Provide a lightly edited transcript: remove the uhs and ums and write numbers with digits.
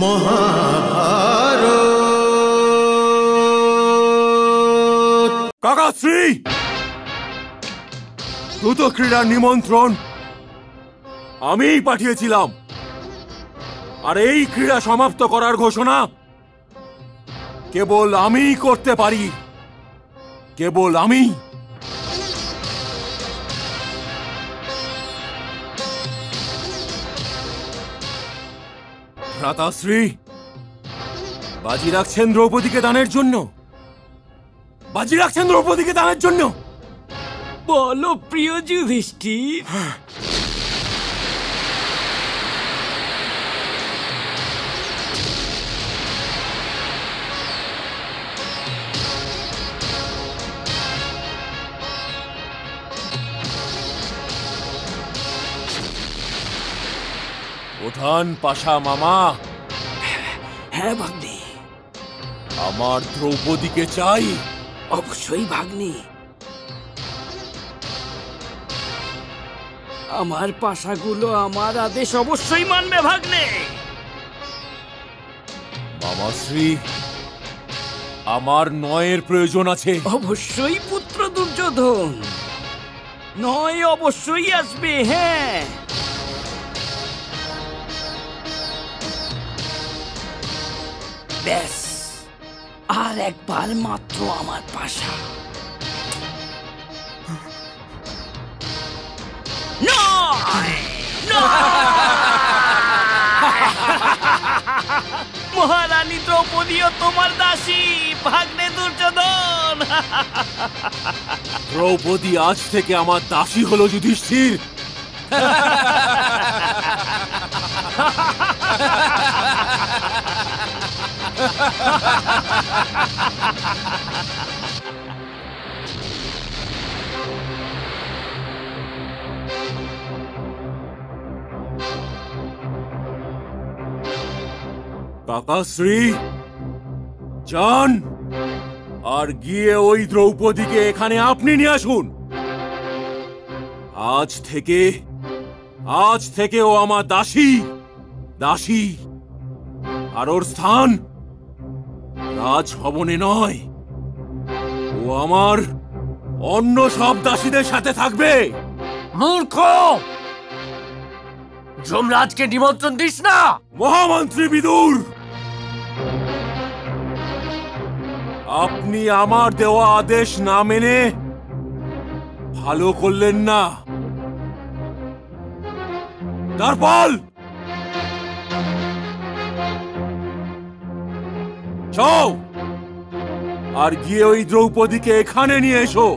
মহাভারত। কাকাশ্রী, দ্রুত ক্রীড়ার নিমন্ত্রণ আমিই পাঠিয়েছিলাম, আর এই ক্রীড়া সমাপ্ত করার ঘোষণা কেবল আমিই করতে পারি, কেবল আমি। ভ্রাতাশ্রী বাজি রাখছেন দ্রৌপদীকে দানের জন্য, বাজি রাখছেন দ্রৌপদীকে দানের জন্য। বলো প্রিয় যুধিষ্ঠির। প্রধান পাশা মামা। হ্যাঁ ভাগ্নে, আমার দ্রৌপদীকে চাই। অবশ্যই ভাগ্নে, আমার পাশাগুলো আমার আদেশ অবশ্যই মানবে ভাগ্নে। মামাশ্রী, আমার নয়ের প্রয়োজন আছে। অবশ্যই পুত্র দুর্যোধন, নয় অবশ্যই আসবে। হ্যাঁ, ব্যাস আর একবার মাত্র আমার পাশা। মহারানী দ্রৌপদীও তোমার দাসী ভাগ্নে দুর্যোধন। দ্রৌপদী আজ থেকে আমার দাসী হলো যুধিষ্ঠির। কাকাশ্রী যান, আর গিয়ে ওই দ্রৌপদীকে এখানে আপনি নিয়ে আসুন। আজ থেকে ও আমার দাসী, দাসী। আর ওর স্থান রাজভবনে নয়, ও আমার অন্য সব দাসীদের সাথে থাকবে। মূর্খ, যমরাজকে নিমন্ত্রণ দিস না। মহামন্ত্রী বিদুর, আপনি আমার দেওয়া আদেশ না মেনে ভালো করলেন না। তারপর যাও আর গিয়ে ওই দ্রৌপদীকে এখানে নিয়ে এসো।